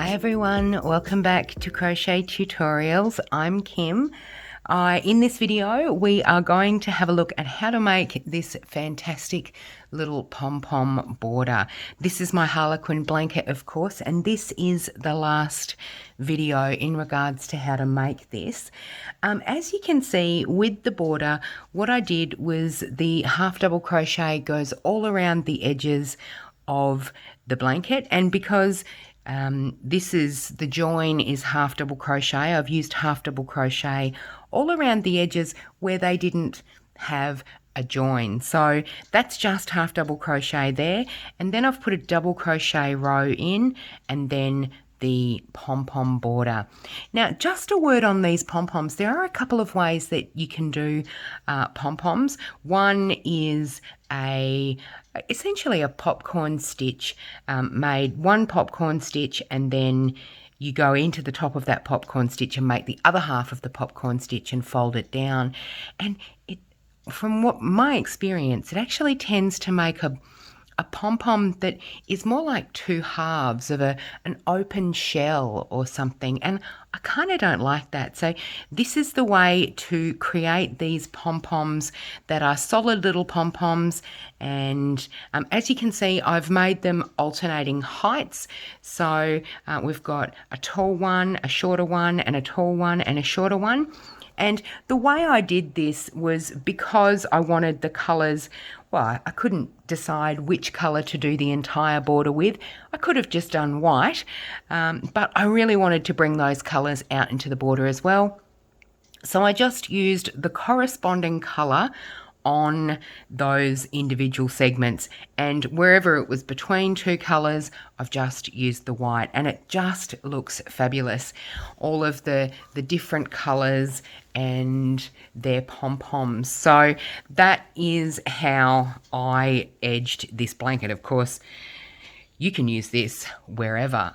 Hi everyone, welcome back to Crochet Tutorials. I'm Kim. In this video we are going to have a look at how to make this fantastic little pom-pom border. This is my Harlequin blanket, of course, and this is the last video in regards to how to make this. As you can see with the border, what I did was the half double crochet goes all around the edges of the blanket, and because the join is half double crochet, I've used half double crochet all around the edges where they didn't have a join. So that's just half double crochet there, and then I've put a double crochet row in and then the pom-pom border. Now, just a word on these pom-poms. There are a couple of ways that you can do pom-poms. One is essentially a popcorn stitch, made one popcorn stitch, and then you go into the top of that popcorn stitch and make the other half of the popcorn stitch and fold it down. And from what my experience, it actually tends to make a pom-pom that is more like two halves of an open shell or something, and I kind of don't like that. So this is the way to create these pom-poms that are solid little pom-poms, and as you can see, I've made them alternating heights. So we've got a tall one, a shorter one, and a tall one, and a shorter one. And the way I did this was because I wanted the colours, well, I couldn't decide which colour to do the entire border with. I could have just done white, but I really wanted to bring those colours out into the border as well. So I just used the corresponding colour on those individual segments, and wherever it was between two colours, I've just used the white, and it just looks fabulous. All of the different colours and their pom-poms. So that is how I edged this blanket. Of course, you can use this wherever,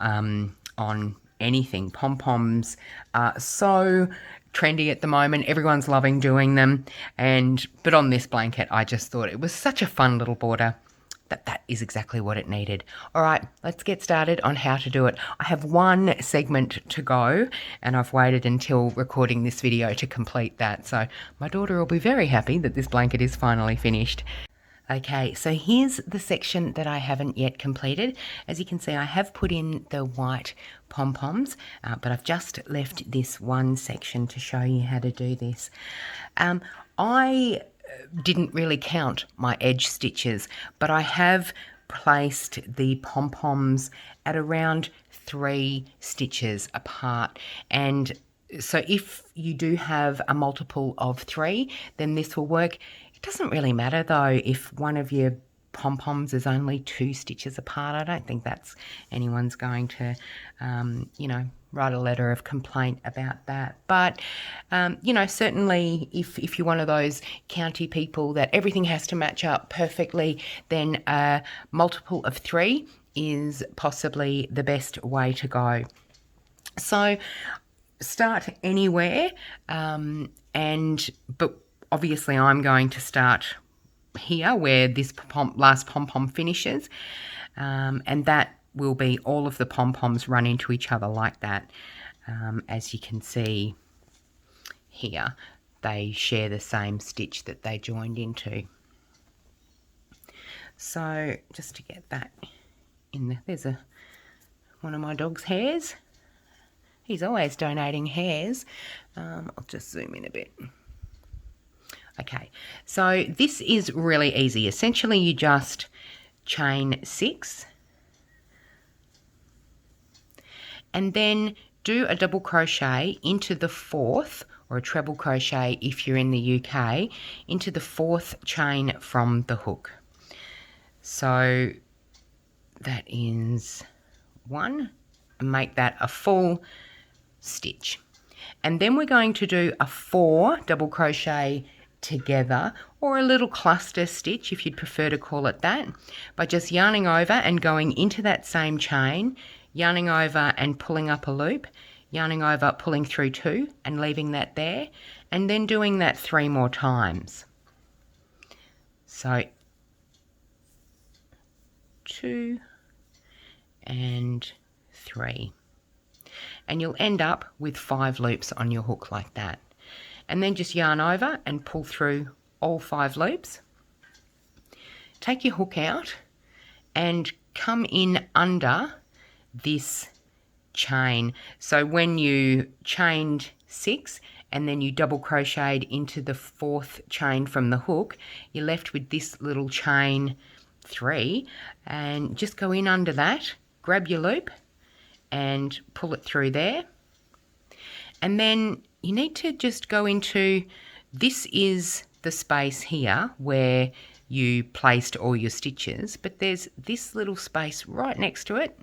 on anything. Pom-poms are so trendy at the moment. Everyone's loving doing them, but on this blanket I just thought it was such a fun little border that is exactly what it needed. All right, let's get started on how to do it. I have one segment to go, and I've waited until recording this video to complete that, so my daughter will be very happy that this blanket is finally finished. Okay, so here's the section that I haven't yet completed. As you can see, I have put in the white pom-poms, but I've just left this one section to show you how to do this. I didn't really count my edge stitches, but I have placed the pom-poms at around 3 stitches apart, and so if you do have a multiple of 3, then this will work. It doesn't really matter though if one of your pom-poms is only 2 stitches apart. I don't think that's anyone's going to, write a letter of complaint about that. But, certainly if you're one of those county people that everything has to match up perfectly, then a multiple of 3 is possibly the best way to go. So start anywhere, but obviously I'm going to start here where this last pom-pom finishes, and that will be all of the pom-poms run into each other like that. As you can see here, they share the same stitch that they joined into. So just to get that in there, there's one of my dog's hairs. He's always donating hairs. I'll just zoom in a bit. Okay, so this is really easy. Essentially, you just chain 6 and then do a double crochet into the 4th, or a treble crochet if you're in the UK, into the 4th chain from the hook. So that is 1, and make that a full stitch. And then we're going to do a 4 double crochet together, or a little cluster stitch if you'd prefer to call it that, by just yarning over and going into that same chain, yarning over and pulling up a loop, yarning over, pulling through 2 and leaving that there, and then doing that 3 more times. So 2 and 3. and you'll end up with 5 loops on your hook like that. And then just yarn over and pull through all 5 loops. Take your hook out and come in under this chain. So when you chained 6 and then you double crocheted into the 4th chain from the hook, you're left with this little chain 3, and just go in under that, grab your loop and pull it through there. And then you need to just go into, this is the space here where you placed all your stitches, but there's this little space right next to it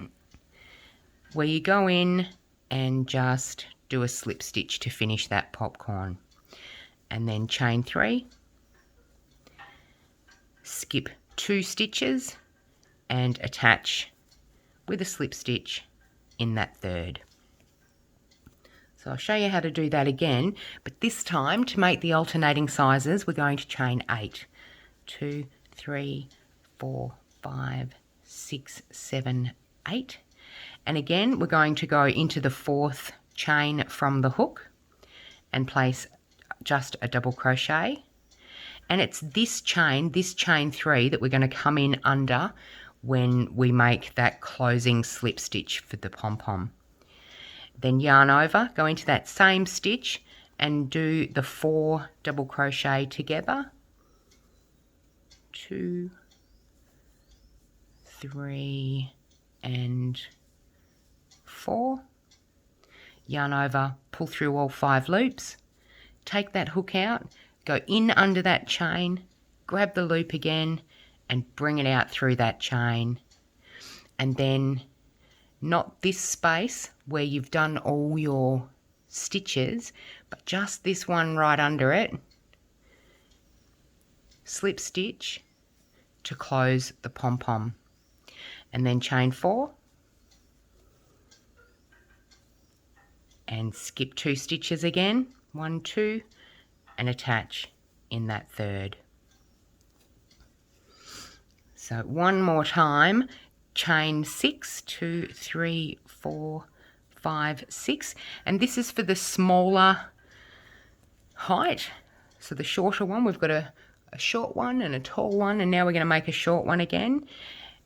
where you go in and just do a slip stitch to finish that popcorn, and then chain 3, skip 2 stitches and attach with a slip stitch in that 3rd. So I'll show you how to do that again, but this time to make the alternating sizes we're going to chain 8. 2, 3, 4, 5, 6, 7, 8. And again we're going to go into the 4th chain from the hook and place just a double crochet. And it's this chain 3, that we're going to come in under when we make that closing slip stitch for the pom-pom. Then yarn over, go into that same stitch and do the 4 double crochet together. 2, 3 and 4. Yarn over, pull through all 5 loops, take that hook out, go in under that chain, grab the loop again and bring it out through that chain. And then not this space where you've done all your stitches, but just this one right under it, slip stitch to close the pom-pom, and then chain 4 and skip 2 stitches again, 1, 2, and attach in that 3rd. So one more time, chain 6, 2, 3, 4, 5, 6, and this is for the smaller height. So the shorter one, we've got a short one and a tall one, and now we're going to make a short one again.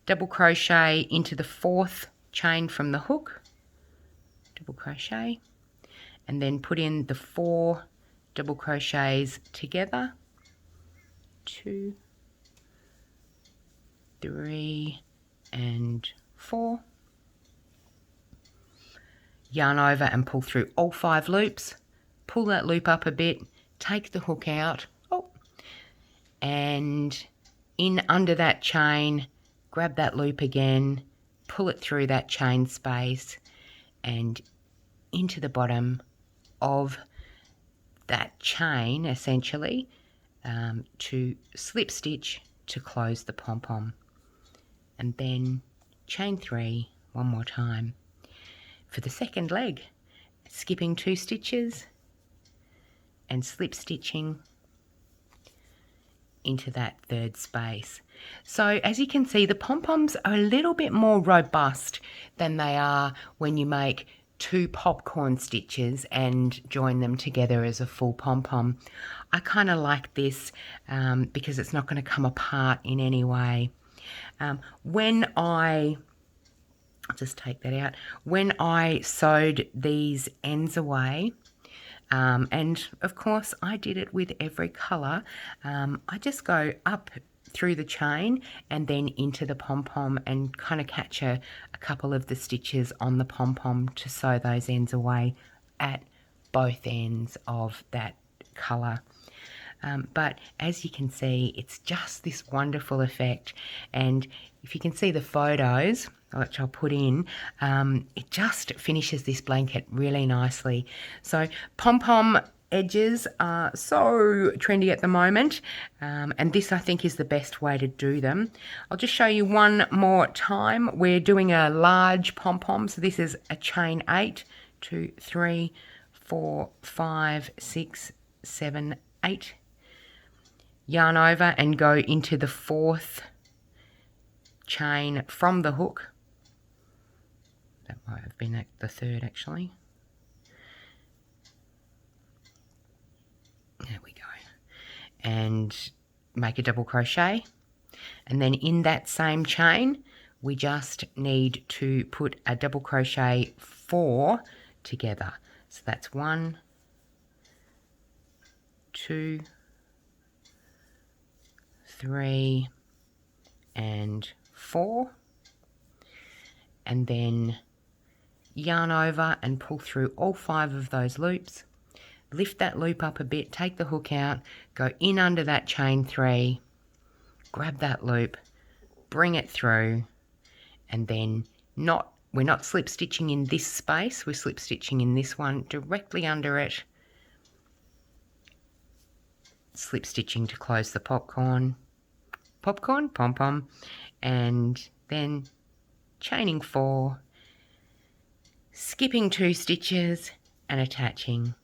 Double crochet into the 4th chain from the hook, double crochet, and then put in the 4 double crochets together, 2, 3 and 4. Yarn over and pull through all 5 loops, pull that loop up a bit, take the hook out, and in under that chain, grab that loop again, pull it through that chain space and into the bottom of that chain essentially, to slip stitch to close the pom-pom, and then chain 3 one more time for the second leg, skipping 2 stitches and slip stitching into that 3rd space. So as you can see, the pom-poms are a little bit more robust than they are when you make 2 popcorn stitches and join them together as a full pom-pom. I kind of like this because it's not going to come apart in any way. I'll just take that out. When I sewed these ends away, and of course I did it with every colour, I just go up through the chain and then into the pom-pom and kind of catch a couple of the stitches on the pom-pom to sew those ends away at both ends of that colour. But as you can see, it's just this wonderful effect, and if you can see the photos, which I'll put in, it just finishes this blanket really nicely. So pom-pom edges are so trendy at the moment, and this I think is the best way to do them. I'll just show you one more time. We're doing a large pom-pom, so this is a chain 8, 2, 3, 4, 5, 6, 7, 8. Yarn over and go into the 4th chain from the hook. That might have been the 3rd actually. and make a double crochet, and then in that same chain we just need to put a double crochet 4 together. So that's 1, 2, 3 and 4, and then yarn over and pull through all 5 of those loops. Lift that loop up a bit, take the hook out, go in under that chain 3, grab that loop, bring it through, and then we're not slip stitching in this space, we're slip stitching in this one directly under it, slip stitching to close the pom pom, and then chaining 4, skipping 2 stitches and attaching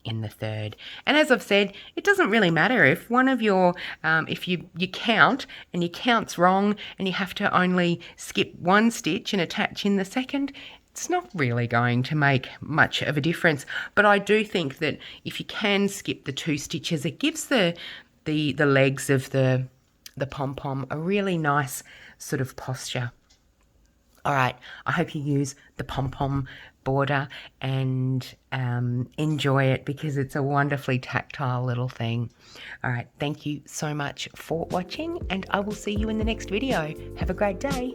in the 3rd. And as I've said, it doesn't really matter if one of your if you count and your count's wrong and you have to only skip 1 stitch and attach in the 2nd. It's not really going to make much of a difference, but I do think that if you can skip the 2 stitches, it gives the legs of the pom-pom a really nice sort of posture. All right, I hope you use the pom-pom border and enjoy it, because it's a wonderfully tactile little thing. All right, thank you so much for watching, and I will see you in the next video. Have a great day.